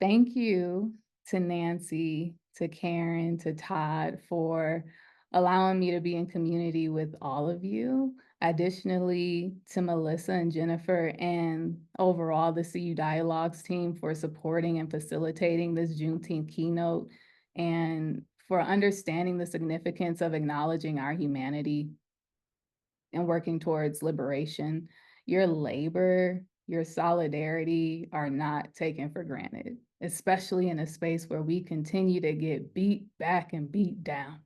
Thank you to Nancy, to Karen, to Todd for allowing me to be in community with all of you. Additionally, to Melissa and Jennifer and overall the CU Dialogues team for supporting and facilitating this Juneteenth keynote and for understanding the significance of acknowledging our humanity and working towards liberation. Your labor, your solidarity are not taken for granted, especially in a space where we continue to get beat back and beat down.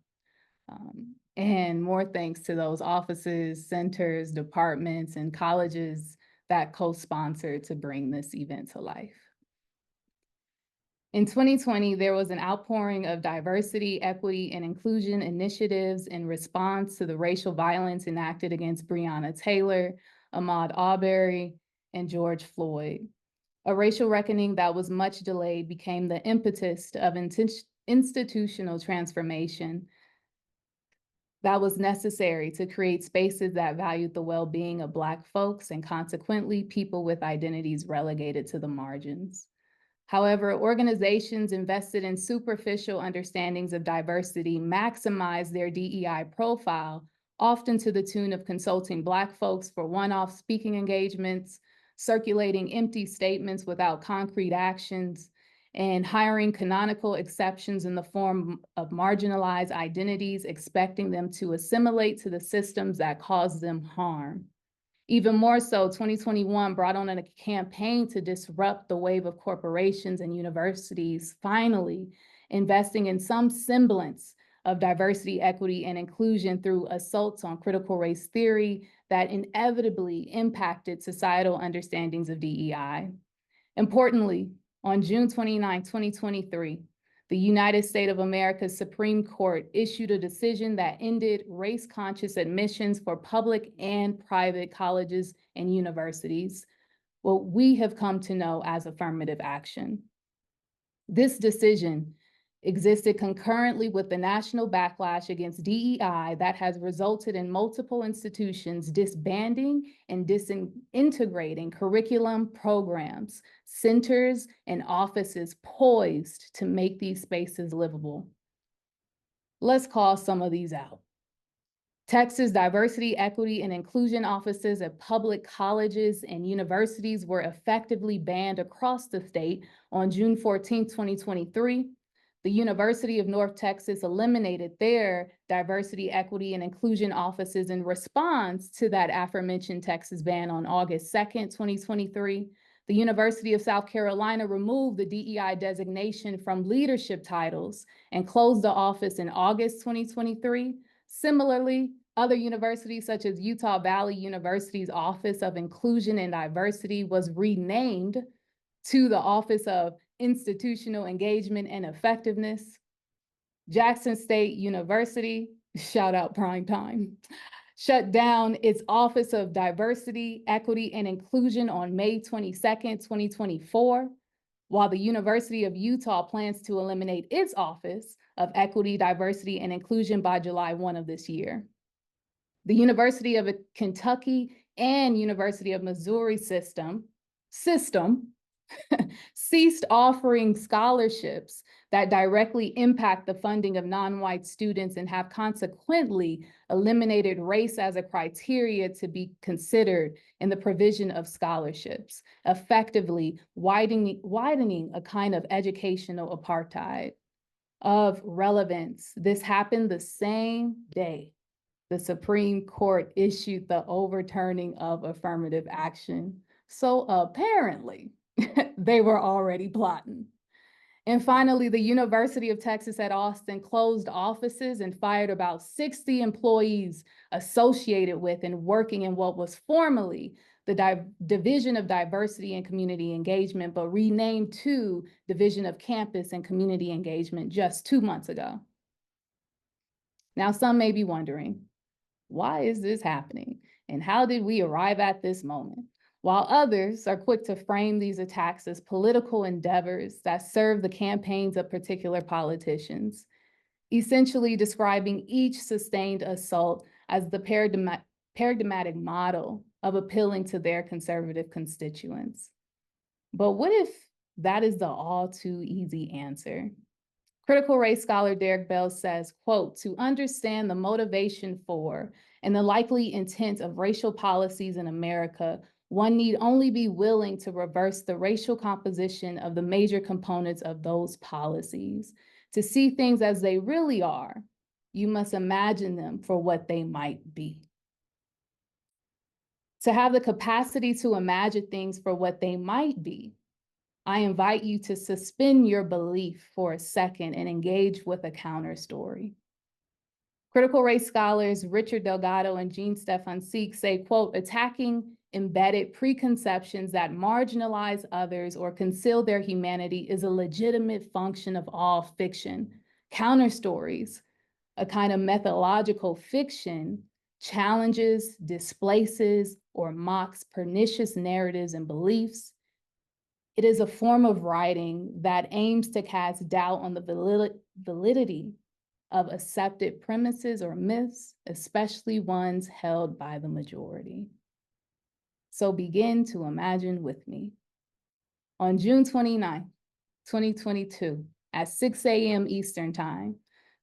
And more thanks to those offices, centers, departments, and colleges that co-sponsored to bring this event to life. In 2020, there was an outpouring of diversity, equity, and inclusion initiatives in response to the racial violence enacted against Breonna Taylor, Ahmaud Arbery, and George Floyd. A racial reckoning that was much delayed became the impetus of institutional transformation that was necessary to create spaces that valued the well-being of Black folks and consequently people with identities relegated to the margins. However, organizations invested in superficial understandings of diversity maximize their DEI profile, often to the tune of consulting Black folks for one-off speaking engagements, circulating empty statements without concrete actions, and hiring canonical exceptions in the form of marginalized identities, expecting them to assimilate to the systems that cause them harm. Even more so, 2021 brought on a campaign to disrupt the wave of corporations and universities, finally investing in some semblance of diversity, equity, and inclusion through assaults on critical race theory that inevitably impacted societal understandings of DEI. Importantly, on June 29, 2023, the United States of America's Supreme Court issued a decision that ended race-conscious admissions for public and private colleges and universities, what we have come to know as affirmative action. This decision existed concurrently with the national backlash against DEI that has resulted in multiple institutions disbanding and disintegrating curriculum programs, centers, and offices poised to make these spaces livable. Let's call some of these out. Texas diversity, equity, and inclusion offices at public colleges and universities were effectively banned across the state on June 14, 2023. The University of North Texas eliminated their diversity, equity, and inclusion offices in response to that aforementioned Texas ban on August 2nd, 2023. The University of South Carolina removed the DEI designation from leadership titles and closed the office in August 2023. Similarly, other universities such as Utah Valley University's Office of Inclusion and Diversity was renamed to the Office of Institutional Engagement and Effectiveness. Jackson State University, shout out prime time, shut down its Office of Diversity, Equity, and Inclusion on May 22nd, 2024, while the University of Utah plans to eliminate its Office of Equity, Diversity, and Inclusion by July 1 of this year. The University of Kentucky and University of Missouri system ceased offering scholarships that directly impact the funding of non-white students and have consequently eliminated race as a criteria to be considered in the provision of scholarships, effectively widening a kind of educational apartheid. Of relevance, this happened the same day the Supreme Court issued the overturning of affirmative action. So apparently, they were already plotting. And finally, the University of Texas at Austin closed offices and fired about 60 employees associated with and working in what was formerly the Division of Diversity and Community Engagement, but renamed to Division of Campus and Community Engagement just 2 months ago. Now, some may be wondering, why is this happening? And how did we arrive at this moment? While others are quick to frame these attacks as political endeavors that serve the campaigns of particular politicians, essentially describing each sustained assault as the paradigmatic model of appealing to their conservative constituents. But what if That is the all too easy answer. Critical race scholar Derek Bell says, quote, to understand the motivation for and the likely intent of racial policies in America, one need only be willing to reverse the racial composition of the major components of those policies. To see things as they really are, you must imagine them for what they might be. To have the capacity to imagine things for what they might be, I invite you to suspend your belief for a second and engage with a counter story. Critical race scholars Richard Delgado and Jean-Stefan Seek say, quote, attacking embedded preconceptions that marginalize others or conceal their humanity is a legitimate function of all fiction. Counter stories, a kind of methodological fiction, challenges, displaces, or mocks pernicious narratives and beliefs. It is a form of writing that aims to cast doubt on the validity of accepted premises or myths, especially ones held by the majority. So begin to imagine with me. On June 29th, 2022, at 6 a.m. Eastern Time,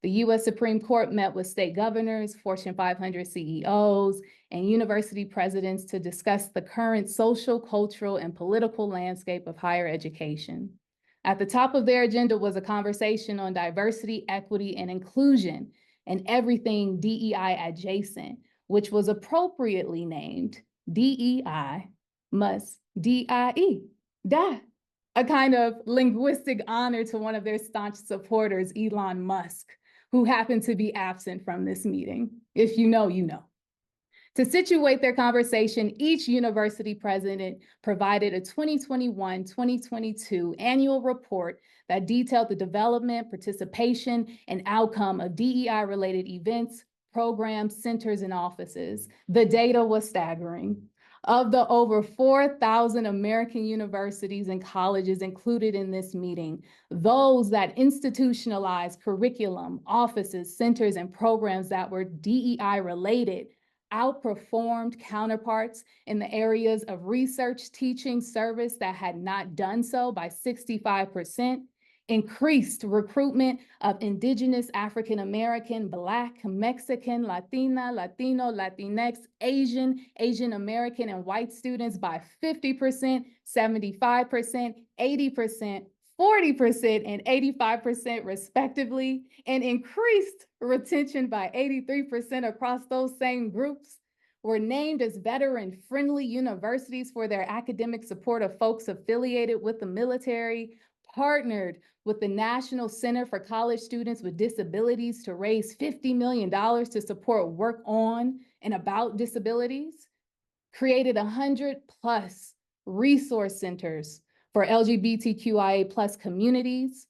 the U.S. Supreme Court met with state governors, Fortune 500 CEOs, and university presidents to discuss the current social, cultural, and political landscape of higher education. At the top of their agenda was a conversation on diversity, equity, and inclusion, and everything DEI adjacent, which was appropriately named DEI must DIE, die. A kind of linguistic honor to one of their staunch supporters, Elon Musk, who happened to be absent from this meeting. If you know, you know. To situate their conversation, each university president provided a 2021-2022 annual report that detailed the development, participation, and outcome of DEI-related events, programs, centers, and offices. The data was staggering. Of the over 4,000 American universities and colleges included in this meeting, those that institutionalized curriculum, offices, centers, and programs that were DEI-related outperformed counterparts in the areas of research, teaching, service that had not done so by 65%, increased recruitment of Indigenous, African American, Black, Mexican, Latina, Latino, Latinx, Asian, Asian American, and white students by 50%, 75%, 80%, 40%, and 85% respectively, and increased retention by 83% across those same groups, were named as veteran-friendly universities for their academic support of folks affiliated with the military, partnered with the National Center for College Students with Disabilities to raise $50 million to support work on and about disabilities, created 100+ resource centers for LGBTQIA+ communities,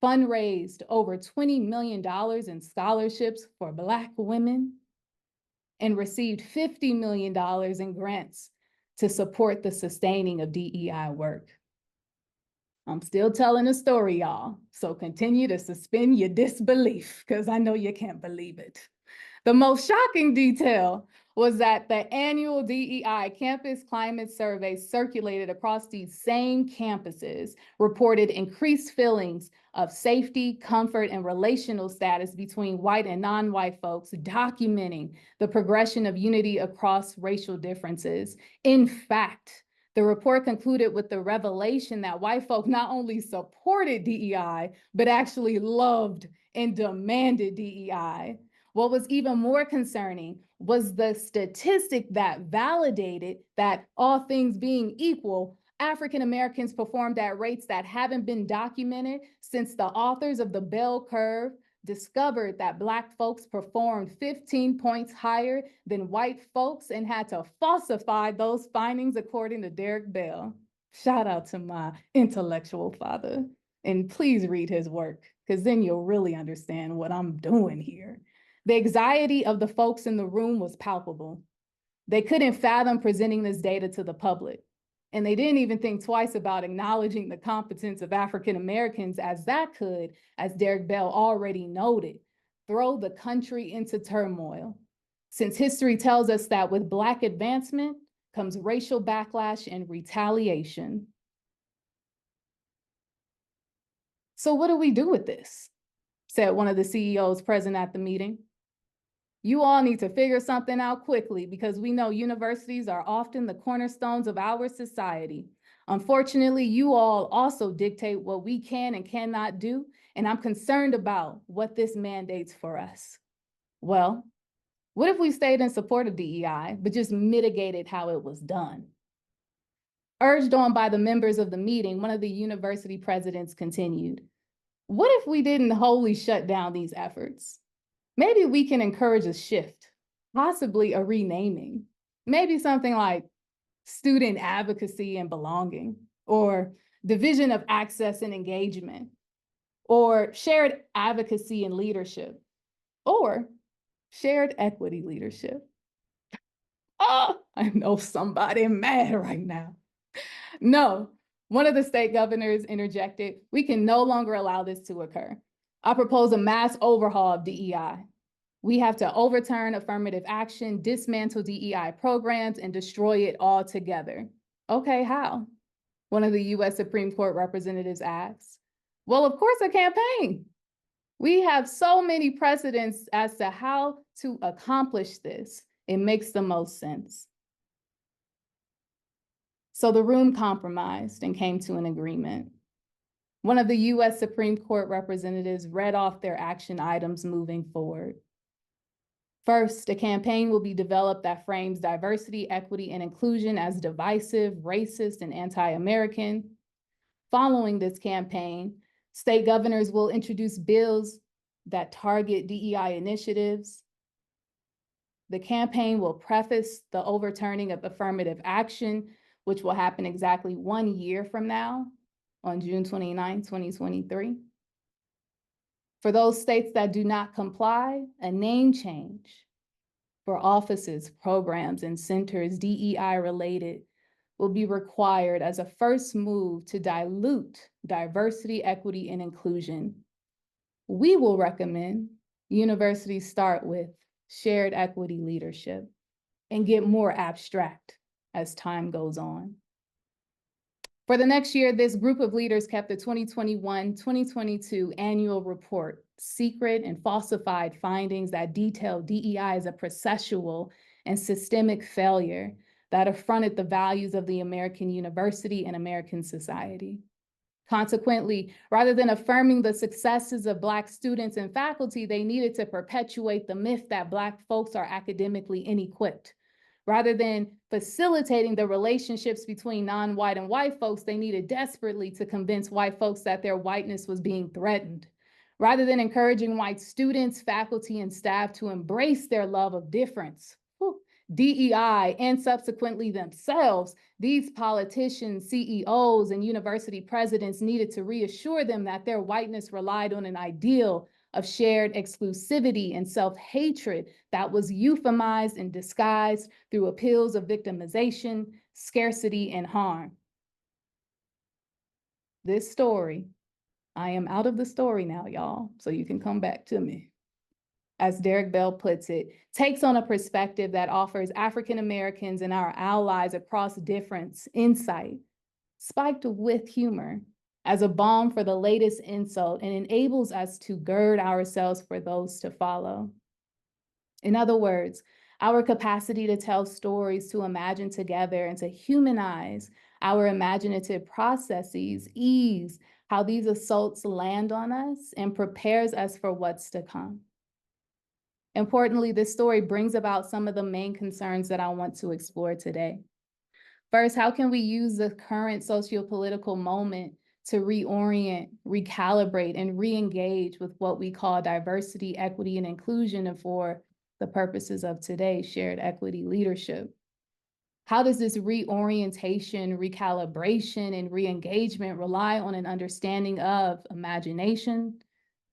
fundraised over $20 million in scholarships for Black women, and received $50 million in grants to support the sustaining of DEI work. I'm still telling a story, y'all, so continue to suspend your disbelief, because I know you can't believe it. The most shocking detail was that the annual DEI Campus Climate Survey circulated across these same campuses reported increased feelings of safety, comfort, and relational status between white and non-white folks, documenting the progression of unity across racial differences. In fact, the report concluded with the revelation that white folk not only supported DEI, but actually loved and demanded DEI. What was even more concerning was the statistic that validated that, all things being equal, African Americans performed at rates that haven't been documented since the authors of the bell curve discovered that Black folks performed 15 points higher than white folks and had to falsify those findings according to Derek Bell. Shout out to my intellectual father. And please read his work, because then you'll really understand what I'm doing here. The anxiety of the folks in the room was palpable. They couldn't fathom presenting this data to the public. And they didn't even think twice about acknowledging the competence of African Americans, as that could, as Derek Bell already noted, throw the country into turmoil. Since history tells us that with Black advancement comes racial backlash and retaliation. So what do we do with this? Said one of the CEOs present at the meeting. You all need to figure something out quickly because we know universities are often the cornerstones of our society. Unfortunately, you all also dictate what we can and cannot do, and I'm concerned about what this mandates for us. Well, what if we stayed in support of DEI, but just mitigated how it was done? Urged on by the members of the meeting, one of the university presidents continued, what if we didn't wholly shut down these efforts? Maybe we can encourage a shift, possibly a renaming, maybe something like student advocacy and belonging, or division of access and engagement, or shared advocacy and leadership, or shared equity leadership. Oh, I know somebody mad right now. No, one of the state governors interjected, we can no longer allow this to occur. I propose a mass overhaul of DEI. We have to overturn affirmative action, dismantle DEI programs, and destroy it altogether. Okay, how? One of the US Supreme Court representatives asked. Well, of course, a campaign. We have so many precedents as to how to accomplish this. It makes the most sense. So the room compromised and came to an agreement. One of the US Supreme Court representatives read off their action items moving forward. First, a campaign will be developed that frames diversity, equity, and inclusion as divisive, racist, and anti-American. Following this campaign, state governors will introduce bills that target DEI initiatives. The campaign will preface the overturning of affirmative action, which will happen exactly 1 year from now on June 29, 2023. For those states that do not comply, a name change for offices, programs, and centers DEI related will be required as a first move to dilute diversity, equity, and inclusion. We will recommend universities start with shared equity leadership and get more abstract as time goes on. For the next year, this group of leaders kept the 2021-2022 annual report secret and falsified findings that detailed DEI as a processual and systemic failure that affronted the values of the American university and American society. Consequently, rather than affirming the successes of Black students and faculty, they needed to perpetuate the myth that Black folks are academically inequipped. Rather than facilitating the relationships between non-white and white folks, they needed desperately to convince white folks that their whiteness was being threatened. Rather than encouraging white students, faculty, and staff to embrace their love of difference, DEI, and subsequently themselves, these politicians, CEOs, and university presidents needed to reassure them that their whiteness relied on an ideal of shared exclusivity and self-hatred that was euphemized and disguised through appeals of victimization, scarcity, and harm. This story, I am out of the story now, y'all, so you can come back to me. As Derek Bell puts it, takes on a perspective that offers African Americans and our allies across difference insight, spiked with humor, as a balm for the latest insult, and enables us to gird ourselves for those to follow. In other words, our capacity to tell stories, to imagine together, and to humanize our imaginative processes ease how these assaults land on us and prepares us for what's to come. Importantly, this story brings about some of the main concerns that I want to explore today. First, how can we use the current sociopolitical moment to reorient, recalibrate, and re-engage with what we call diversity, equity, and inclusion, and for the purposes of today, shared equity leadership? How does this reorientation, recalibration, and re-engagement rely on an understanding of imagination?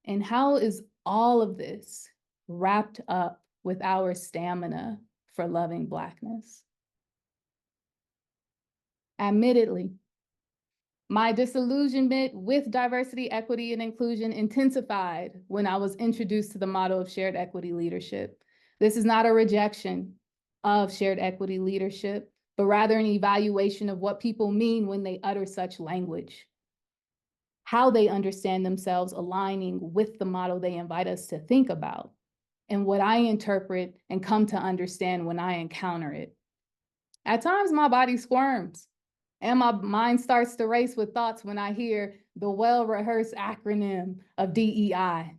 And how is all of this wrapped up with our stamina for loving Blackness? Admittedly, my disillusionment with diversity, equity, and inclusion intensified when I was introduced to the model of shared equity leadership. This is not a rejection of shared equity leadership, but rather an evaluation of what people mean when they utter such language. how they understand themselves aligning with the model they invite us to think about, and what I interpret and come to understand when I encounter it. At times, my body squirms and my mind starts to race with thoughts when I hear the well-rehearsed acronym of DEI.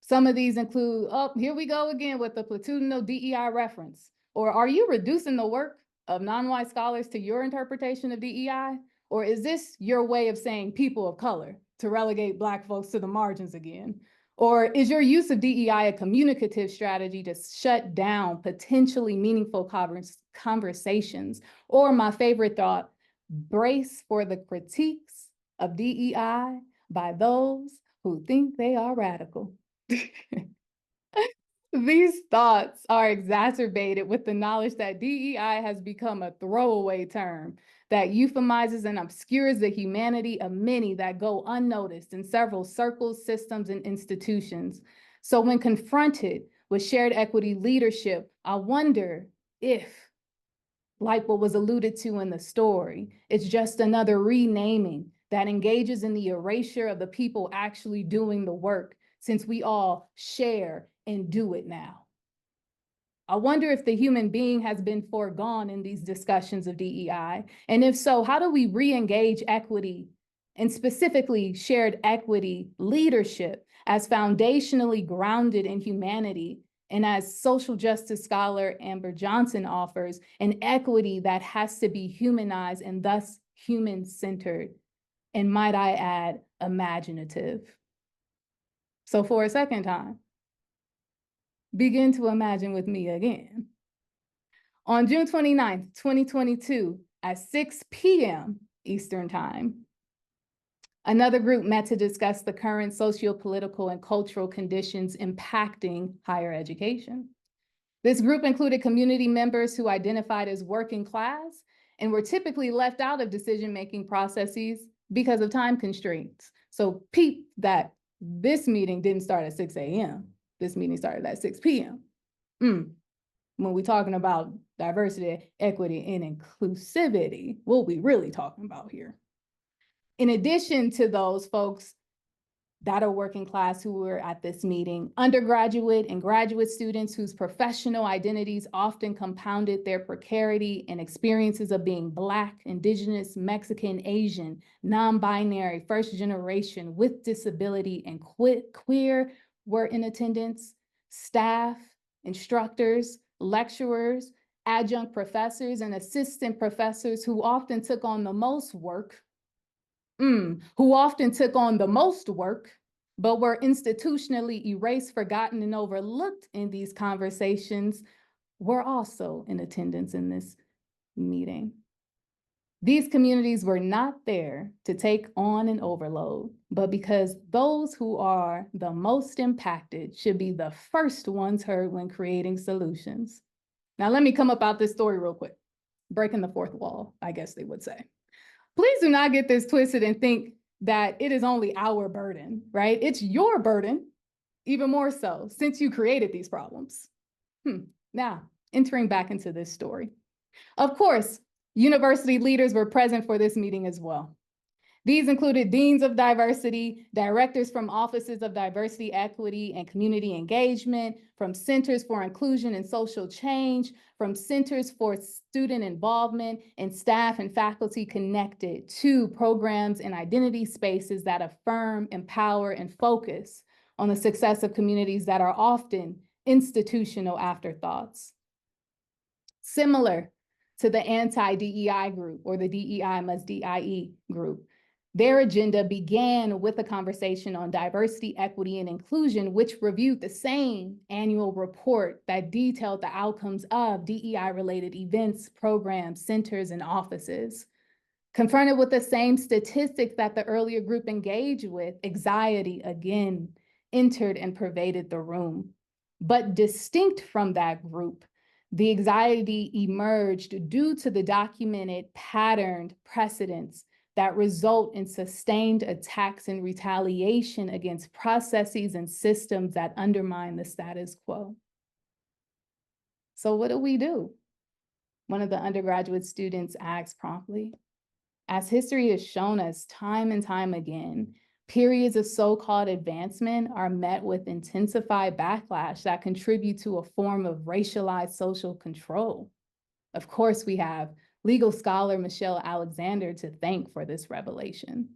Some of these include, oh, here we go again with the platitudinal DEI reference. Or are you reducing the work of non-white scholars to your interpretation of DEI? Or is this your way of saying people of color to relegate Black folks to the margins again? Or is your use of DEI a communicative strategy to shut down potentially meaningful conversations? Or my favorite thought, brace for the critiques of DEI by those who think they are radical. These thoughts are exacerbated with the knowledge that DEI has become a throwaway term that euphemizes and obscures the humanity of many that go unnoticed in several circles, systems, and institutions. So when confronted with shared equity leadership, I wonder if, like what was alluded to in the story, it's just another renaming that engages in the erasure of the people actually doing the work, since we all share and do it now. I wonder if the human being has been foregone in these discussions of DEI, and if so, how do we re-engage equity, and specifically shared equity leadership, as foundationally grounded in humanity, and as social justice scholar Amber Johnson offers, an equity that has to be humanized and thus human-centered, and might I add, imaginative. So for a second time, begin to imagine with me again. On June 29th, 2022, at 6 p.m. Eastern Time, another group met to discuss the current socio-political and cultural conditions impacting higher education. This group included community members who identified as working class and were typically left out of decision-making processes because of time constraints. So peep that this meeting didn't start at 6 a.m. This meeting started at 6 p.m. When we're talking about diversity, equity, and inclusivity, what we really talking about here? In addition to those folks that are working class who were at this meeting, undergraduate and graduate students whose professional identities often compounded their precarity and experiences of being Black, Indigenous, Mexican, Asian, non-binary, first generation with disability, and queer were in attendance. Staff, instructors, lecturers, adjunct professors, and assistant professors who often took on the most work, but were institutionally erased, forgotten, and overlooked in these conversations, were also in attendance in this meeting. These communities were not there to take on an overload, but because those who are the most impacted should be the first ones heard when creating solutions. Now, let me come up out this story real quick. Breaking the fourth wall, I guess they would say. Please do not get this twisted and think that it is only our burden, right? It's your burden, even more so, since you created these problems. Now, entering back into this story. Of course, university leaders were present for this meeting as well. These included deans of diversity, directors from offices of diversity, equity, and community engagement, from centers for inclusion and social change, from centers for student involvement, and staff and faculty connected to programs and identity spaces that affirm, empower, and focus on the success of communities that are often institutional afterthoughts. Similar to the anti-DEI group or the DEI must DIE group, their agenda began with a conversation on diversity, equity, and inclusion, which reviewed the same annual report that detailed the outcomes of DEI-related events, programs, centers, and offices. Confronted with the same statistics that the earlier group engaged with, anxiety again entered and pervaded the room. But distinct from that group, the anxiety emerged due to the documented patterned precedents that result in sustained attacks and retaliation against processes and systems that undermine the status quo. So what do? One of the undergraduate students asked promptly. As history has shown us time and time again, Periods of so-called advancement are met with intensified backlash that contribute to a form of racialized social control. Of course, we have legal scholar Michelle Alexander to thank for this revelation.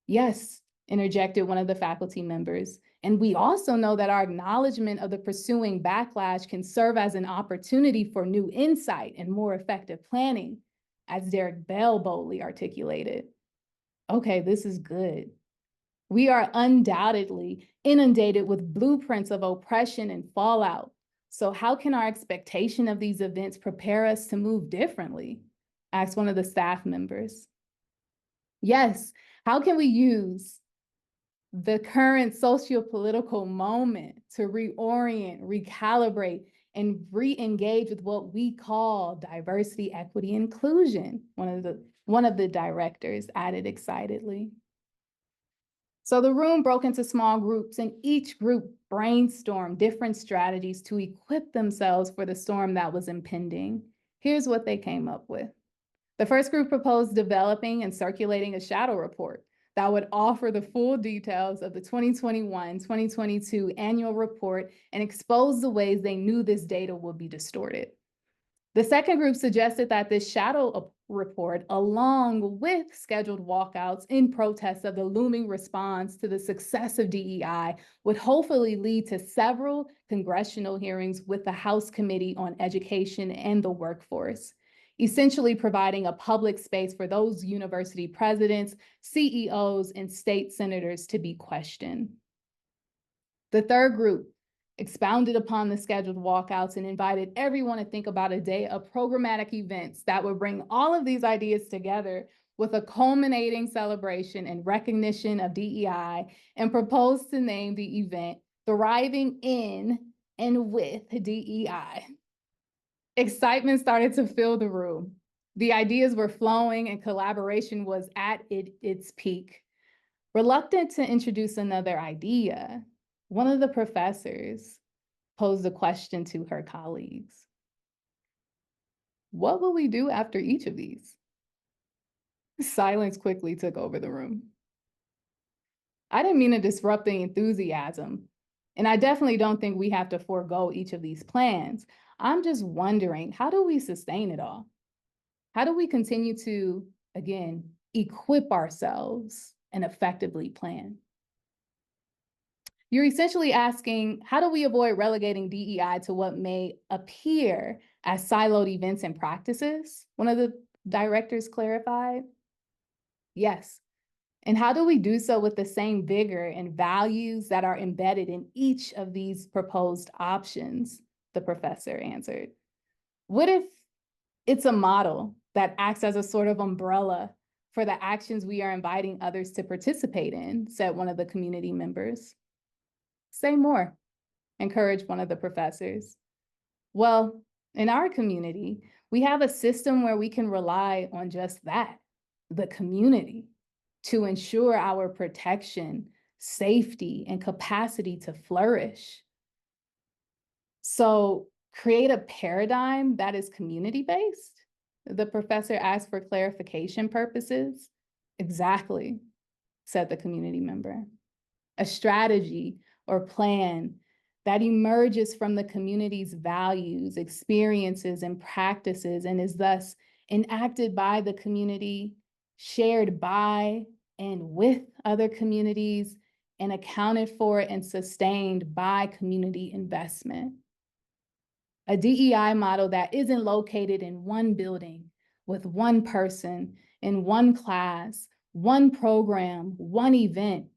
Yes, interjected one of the faculty members. And we also know that our acknowledgement of the pursuing backlash can serve as an opportunity for new insight and more effective planning, as Derek Bell boldly articulated. Okay, this is good. We are undoubtedly inundated with blueprints of oppression and fallout. So how can our expectation of these events prepare us to move differently? Asked one of the staff members. Yes, how can we use the current socio-political moment to reorient, recalibrate, and re-engage with what we call diversity, equity, inclusion? One of the directors added excitedly. So the room broke into small groups, and each group brainstormed different strategies to equip themselves for the storm that was impending. Here's what they came up with. The first group proposed developing and circulating a shadow report that would offer the full details of the 2021-2022 annual report and expose the ways they knew this data would be distorted. The second group suggested that this shadow report, along with scheduled walkouts in protest of the looming response to the success of DEI, would hopefully lead to several congressional hearings with the House Committee on Education and the Workforce, essentially providing a public space for those university presidents, CEOs, and state senators to be questioned. The third group expounded upon the scheduled walkouts and invited everyone to think about a day of programmatic events that would bring all of these ideas together with a culminating celebration and recognition of DEI, and proposed to name the event Thriving in and with DEI. Excitement started to fill the room. The ideas were flowing and collaboration was at its peak. Reluctant to introduce another idea, one of the professors posed a question to her colleagues. What will we do after each of these? Silence quickly took over the room. I didn't mean to disrupt the enthusiasm, and I definitely don't think we have to forego each of these plans. I'm just wondering, how do we sustain it all? How do we continue to, again, equip ourselves and effectively plan? You're essentially asking, how do we avoid relegating DEI to what may appear as siloed events and practices? One of the directors clarified. Yes. And how do we do so with the same vigor and values that are embedded in each of these proposed options? The professor answered. What if it's a model that acts as a sort of umbrella for the actions we are inviting others to participate in, said one of the community members. Say more, encouraged one of the professors. Well, in our community, we have a system where we can rely on just that, the community, to ensure our protection, safety, and capacity to flourish. So create a paradigm that is community-based? The professor asked for clarification purposes. Exactly, said the community member. A strategy or plan that emerges from the community's values, experiences, and practices, and is thus enacted by the community, shared by and with other communities, and accounted for and sustained by community investment. A DEI model that isn't located in one building with one person, in one class, one program, one event,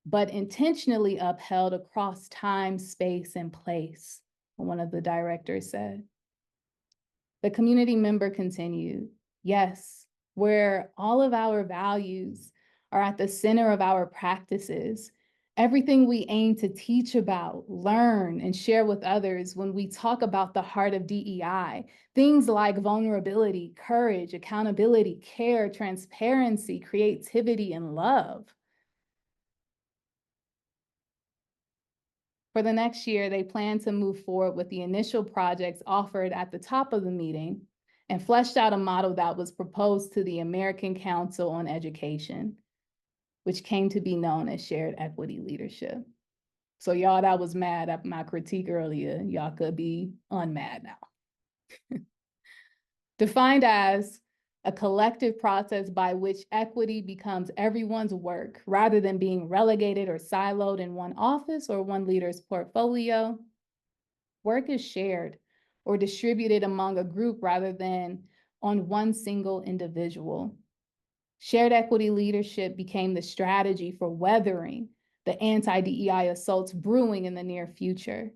but intentionally upheld across time, space, and place, one of the directors said. The community member continued, yes, where all of our values are at the center of our practices, everything we aim to teach about, learn, and share with others when we talk about the heart of DEI, things like vulnerability, courage, accountability, care, transparency, creativity, and love. For the next year, they plan to move forward with the initial projects offered at the top of the meeting and fleshed out a model that was proposed to the American Council on Education. which came to be known as shared equity leadership. So y'all that was mad at my critique earlier, y'all could be unmad now. Defined as a collective process by which equity becomes everyone's work rather than being relegated or siloed in one office or one leader's portfolio. Work is shared or distributed among a group rather than on one single individual. Shared equity leadership became the strategy for weathering the anti-DEI assaults brewing in the near future.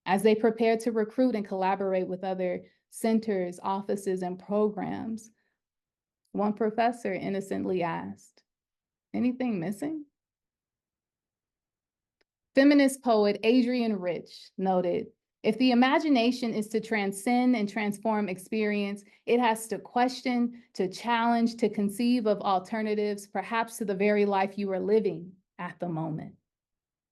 As they prepare to recruit and collaborate with other centers, offices, and programs, one professor innocently asked, "Anything missing?" Feminist poet Adrienne Rich noted, "If the imagination is to transcend and transform experience, it has to question, to challenge, to conceive of alternatives, perhaps to the very life you are living at the moment.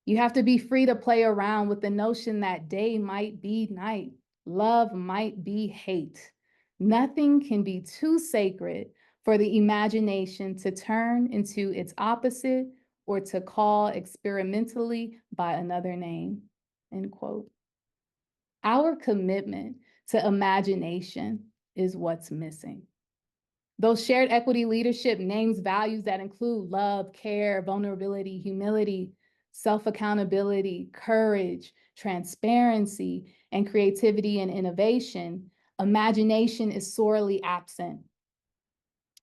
You have to be free to play around with the notion that day might be night, love might be hate. Nothing can be too sacred for the imagination to turn into its opposite or to call experimentally by another name," end quote. Our commitment to imagination is what's missing. Though shared equity leadership names values that include love, care, vulnerability, humility, self-accountability, courage, transparency, and creativity and innovation, imagination is sorely absent.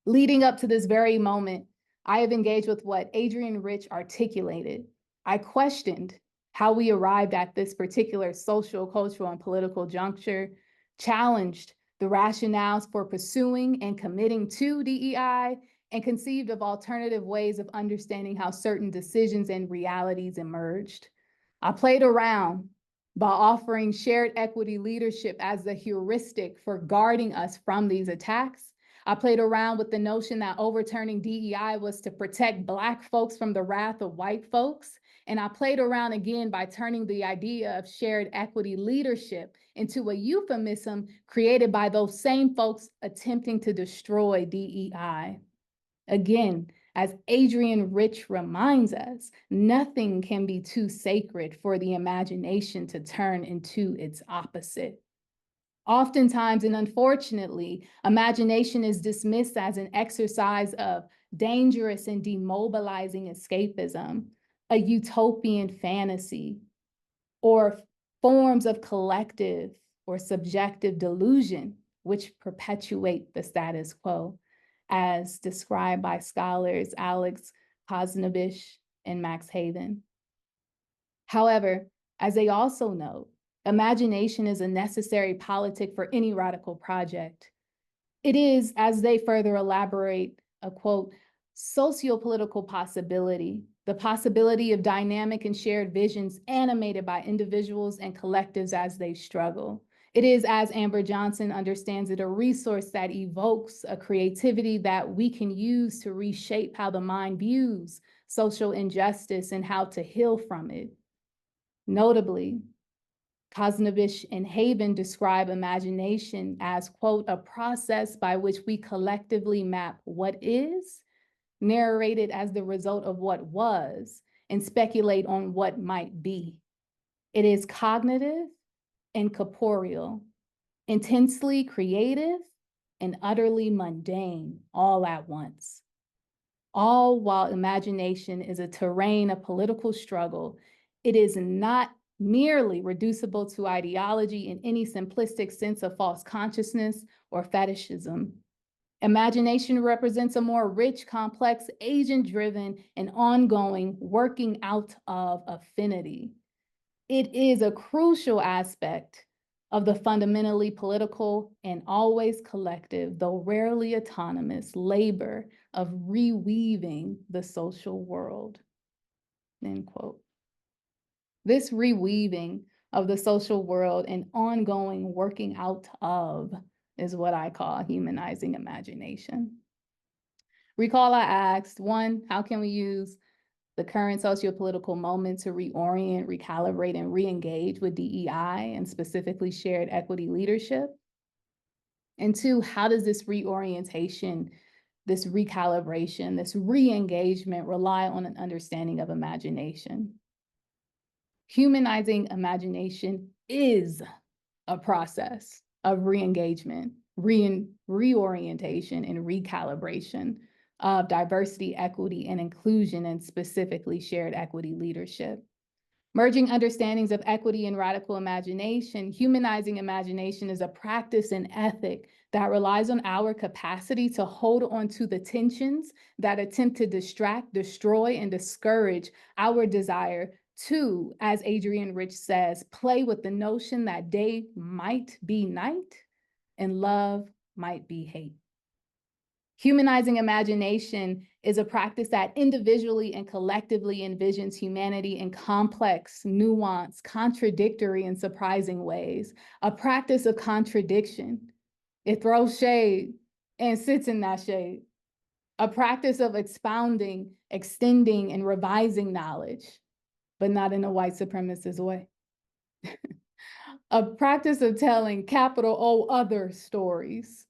Leading up to this very moment, I have engaged with what Adrienne Rich articulated. I questioned how we arrived at this particular social, cultural, and political juncture, challenged the rationales for pursuing and committing to DEI, and conceived of alternative ways of understanding how certain decisions and realities emerged. I played around by offering shared equity leadership as the heuristic for guarding us from these attacks. I played around with the notion that overturning DEI was to protect Black folks from the wrath of white folks. And I played around again by turning the idea of shared equity leadership into a euphemism created by those same folks attempting to destroy DEI. Again, as Adrienne Rich reminds us, nothing can be too sacred for the imagination to turn into its opposite. Oftentimes, and unfortunately, imagination is dismissed as an exercise of dangerous and demobilizing escapism, a utopian fantasy, or forms of collective or subjective delusion, which perpetuate the status quo, as described by scholars Alex Kosnovich and Max Haven. However, as they also note, imagination is a necessary politic for any radical project. It is, as they further elaborate, a quote, socio-political possibility, the possibility of dynamic and shared visions animated by individuals and collectives as they struggle. It is, as Amber Johnson understands it, a resource that evokes a creativity that we can use to reshape how the mind views social injustice and how to heal from it. Notably, Kosnovich and Haven describe imagination as, quote, a process by which we collectively map what is, narrated as the result of what was, and speculate on what might be. It is cognitive and corporeal, intensely creative and utterly mundane all at once. All while imagination is a terrain of political struggle, it is not merely reducible to ideology in any simplistic sense of false consciousness or fetishism. Imagination represents a more rich, complex, agent-driven, and ongoing working out of affinity. It is a crucial aspect of the fundamentally political and always collective, though rarely autonomous, labor of reweaving the social world, end quote. This reweaving of the social world and ongoing working out of is what I call humanizing imagination. Recall I asked, one, how can we use the current sociopolitical moment to reorient, recalibrate, and re-engage with DEI and specifically shared equity leadership? And two, how does this reorientation this recalibration, this re-engagement rely on an understanding of imagination. Humanizing imagination is a process of re-engagement, reorientation, and recalibration of diversity, equity, and inclusion, and specifically shared equity leadership. Merging understandings of equity and radical imagination, humanizing imagination is a practice and ethic that relies on our capacity to hold on to the tensions that attempt to distract, destroy, and discourage our desire to, as Adrienne Rich says, play with the notion that day might be night and love might be hate. Humanizing imagination is a practice that individually and collectively envisions humanity in complex, nuanced, contradictory, and surprising ways. A practice of contradiction. It throws shade and sits in that shade. A practice of expounding, extending, and revising knowledge, but not in a white supremacist way. A practice of telling capital O other stories,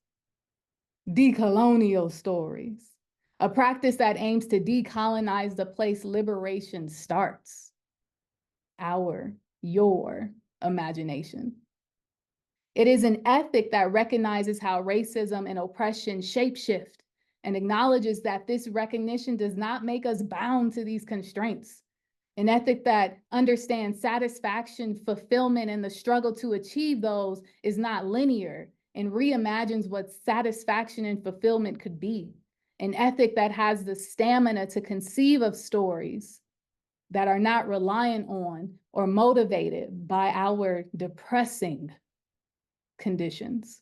decolonial stories, a practice that aims to decolonize the place liberation starts, your imagination. It is an ethic that recognizes how racism and oppression shapeshift and acknowledges that this recognition does not make us bound to these constraints. An ethic that understands satisfaction, fulfillment, and the struggle to achieve those is not linear and reimagines what satisfaction and fulfillment could be. An ethic that has the stamina to conceive of stories that are not reliant on or motivated by our depressing conditions.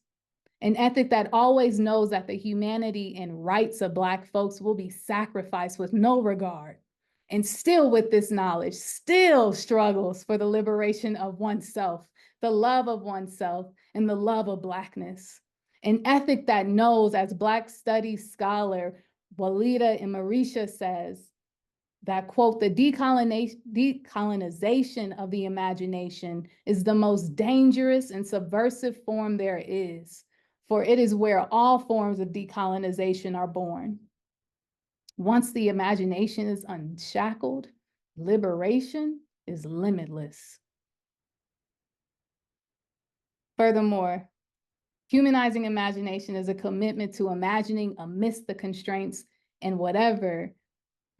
An ethic that always knows that the humanity and rights of Black folks will be sacrificed with no regard, and still with this knowledge, still struggles for the liberation of oneself, the love of oneself, and the love of Blackness. An ethic that knows, as Black studies scholar Walida and Marisha says, that, quote, the decolonization of the imagination is the most dangerous and subversive form there is, for it is where all forms of decolonization are born. Once the imagination is unshackled, liberation is limitless. Furthermore, humanizing imagination is a commitment to imagining amidst the constraints and whatever,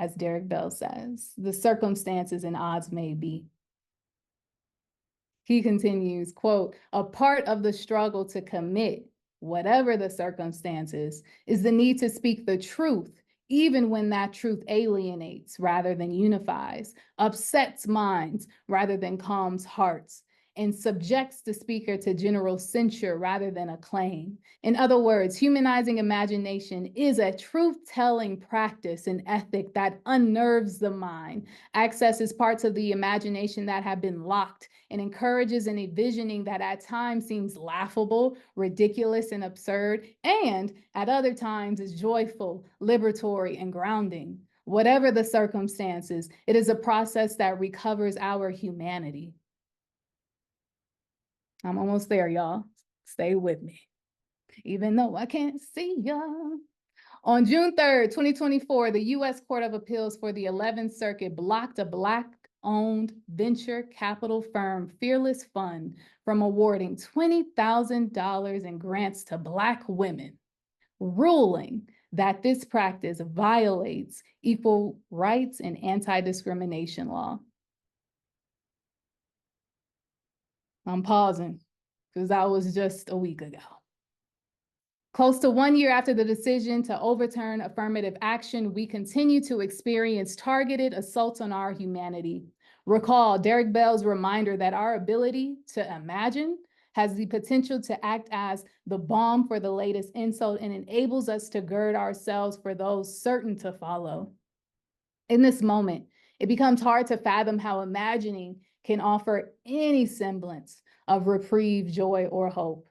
as Derek Bell says, the circumstances and odds may be. He continues, quote, a part of the struggle to commit, whatever the circumstances, is the need to speak the truth, even when that truth alienates rather than unifies, upsets minds rather than calms hearts, and subjects the speaker to general censure rather than acclaim. In other words, humanizing imagination is a truth-telling practice and ethic that unnerves the mind, accesses parts of the imagination that have been locked, and encourages an envisioning that at times seems laughable, ridiculous, and absurd, and at other times is joyful, liberatory, and grounding. Whatever the circumstances, it is a process that recovers our humanity. I'm almost there, y'all. Stay with me. Even though I can't see y'all. On June 3rd, 2024, the U.S. Court of Appeals for the 11th Circuit blocked a Black-owned venture capital firm, Fearless Fund, from awarding $20,000 in grants to Black women, ruling that this practice violates equal rights and anti-discrimination law. I'm pausing because that was just a week ago. Close to 1 year after the decision to overturn affirmative action, we continue to experience targeted assaults on our humanity. Recall Derek Bell's reminder that our ability to imagine has the potential to act as the balm for the latest insult and enables us to gird ourselves for those certain to follow. In this moment, it becomes hard to fathom how imagining can offer any semblance of reprieve, joy, or hope.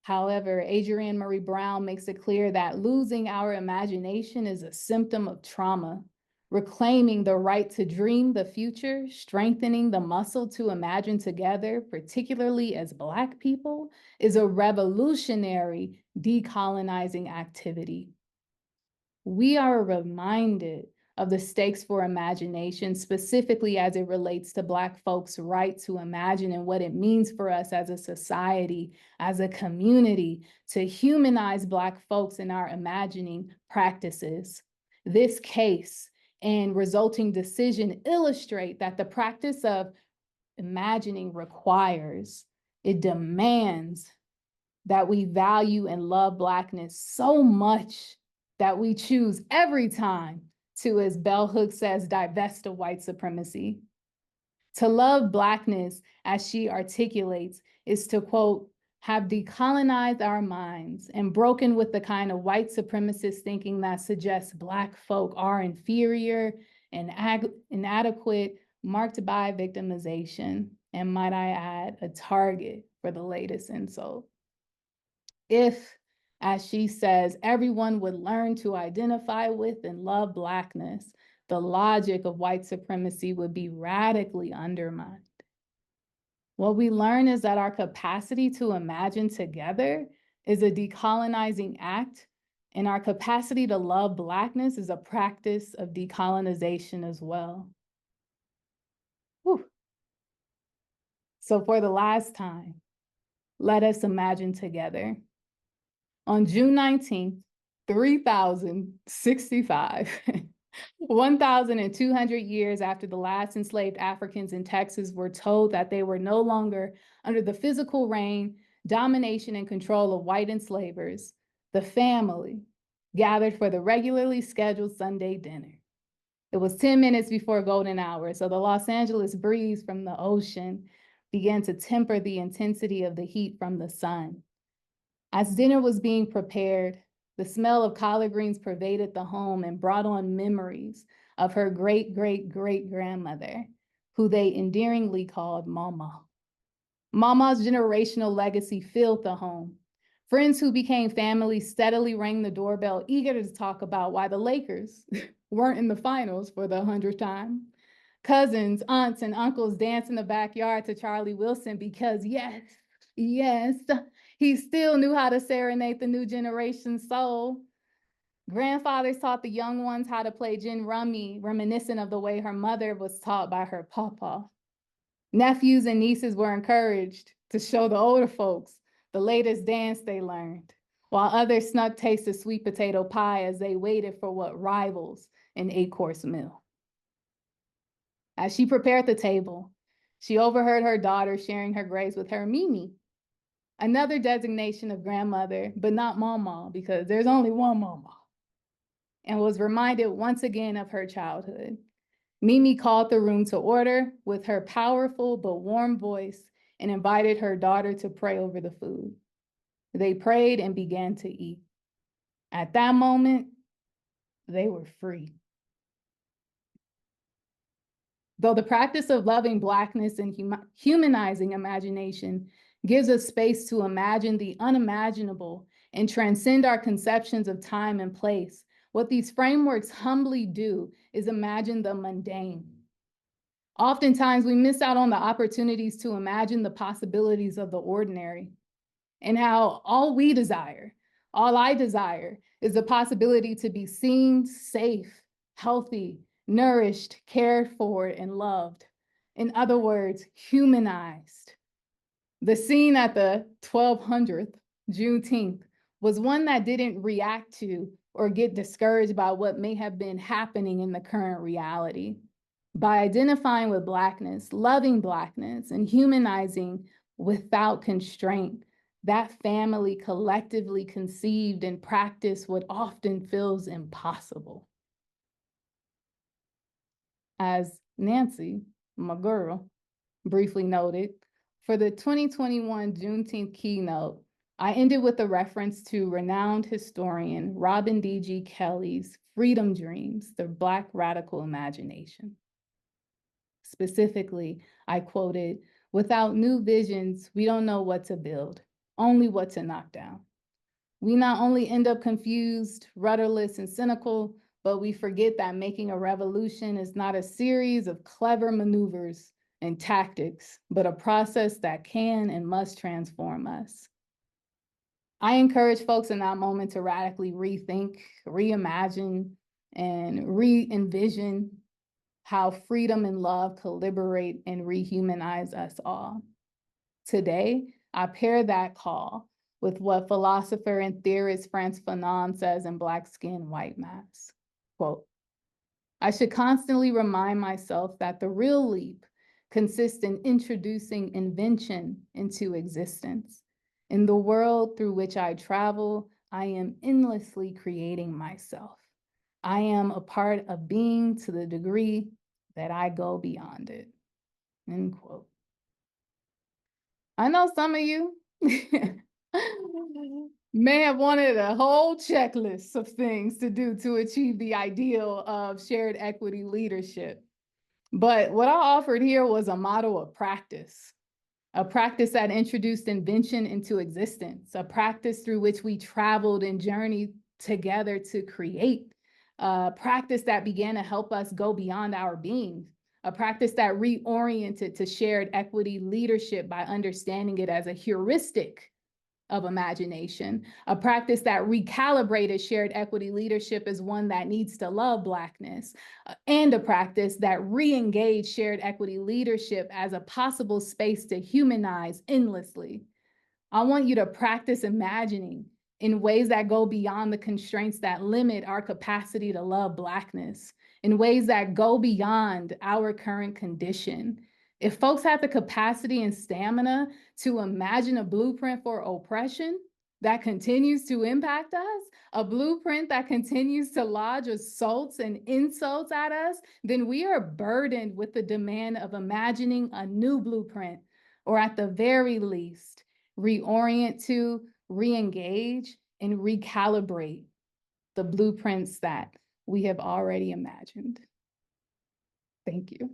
However, Adrienne Marie Brown makes it clear that losing our imagination is a symptom of trauma. Reclaiming the right to dream the future, strengthening the muscle to imagine together, particularly as Black people, is a revolutionary decolonizing activity. we are reminded of the stakes for imagination, specifically as it relates to Black folks' right to imagine and what it means for us as a society, as a community, to humanize Black folks in our imagining practices. This case and resulting decision illustrate that the practice of imagining requires, it demands that we value and love Blackness so much that we choose every time to, as Bell Hooks says, divest of white supremacy. To love Blackness, as she articulates, is to, quote, have decolonized our minds and broken with the kind of white supremacist thinking that suggests Black folk are inferior and inadequate, marked by victimization, and might I add, a target for the latest insult. If, as she says, everyone would learn to identify with and love Blackness, the logic of white supremacy would be radically undermined. What we learn is that our capacity to imagine together is a decolonizing act, and our capacity to love Blackness is a practice of decolonization as well. Whew. So for the last time, let us imagine together. On June 19th, 3065, 1,200 years after the last enslaved Africans in Texas were told that they were no longer under the physical reign, domination, and control of white enslavers, the family gathered for the regularly scheduled Sunday dinner. It was 10 minutes before golden hour, so the Los Angeles breeze from the ocean began to temper the intensity of the heat from the sun. As dinner was being prepared, the smell of collard greens pervaded the home and brought on memories of her great-great-great-grandmother, who they endearingly called Mama. Mama's generational legacy filled the home. Friends who became family steadily rang the doorbell, eager to talk about why the Lakers weren't in the finals for the 100th time. Cousins, aunts, and uncles danced in the backyard to Charlie Wilson because yes, he still knew how to serenade the new generation's soul. Grandfathers taught the young ones how to play gin rummy, reminiscent of the way her mother was taught by her papa. Nephews and nieces were encouraged to show the older folks the latest dance they learned, while others snuck taste of sweet potato pie as they waited for what rivals an 8-course meal. As she prepared the table, she overheard her daughter sharing her grace with her Mimi, another designation of grandmother, but not Mama, because there's only one Mama, and was reminded once again of her childhood. Mimi called the room to order with her powerful but warm voice and invited her daughter to pray over the food. They prayed and began to eat. At that moment, they were free. Though the practice of loving Blackness and humanizing imagination gives us space to imagine the unimaginable and transcend our conceptions of time and place, what these frameworks humbly do is imagine the mundane. Oftentimes, we miss out on the opportunities to imagine the possibilities of the ordinary, and how all I desire, is the possibility to be seen, safe, healthy, nourished, cared for, and loved. In other words, humanized. The scene at the 1200th Juneteenth was one that didn't react to or get discouraged by what may have been happening in the current reality. By identifying with Blackness, loving Blackness, and humanizing without constraint, that family collectively conceived and practiced what often feels impossible. As Nancy, my girl, briefly noted, for the 2021 Juneteenth keynote, I ended with a reference to renowned historian Robin D.G. Kelley's Freedom Dreams, the Black Radical Imagination. Specifically, I quoted, "Without new visions, we don't know what to build, only what to knock down. We not only end up confused, rudderless, and cynical, but we forget that making a revolution is not a series of clever maneuvers and tactics, but a process that can and must transform us." I encourage folks in that moment to radically rethink, reimagine, and re-envision how freedom and love could liberate and rehumanize us all. Today, I pair that call with what philosopher and theorist Frantz Fanon says in Black Skin, White Mask. Quote, I should constantly remind myself that the real leap consists in introducing invention into existence. In the world through which I travel, I am endlessly creating myself. I am a part of being to the degree that I go beyond it. End quote. I know some of you may have wanted a whole checklist of things to do to achieve the ideal of shared equity leadership. But what I offered here was a model of practice, a practice that introduced invention into existence, a practice through which we traveled and journeyed together to create, a practice that began to help us go beyond our being, a practice that reoriented to shared equity leadership by understanding it as a heuristic of imagination, a practice that recalibrated shared equity leadership as one that needs to love Blackness, and a practice that re-engaged shared equity leadership as a possible space to humanize endlessly. I want you to practice imagining in ways that go beyond the constraints that limit our capacity to love Blackness, in ways that go beyond our current condition. If folks have the capacity and stamina to imagine a blueprint for oppression that continues to impact us, a blueprint that continues to lodge assaults and insults at us, then we are burdened with the demand of imagining a new blueprint, or at the very least, reorient to, re-engage, and recalibrate the blueprints that we have already imagined. Thank you.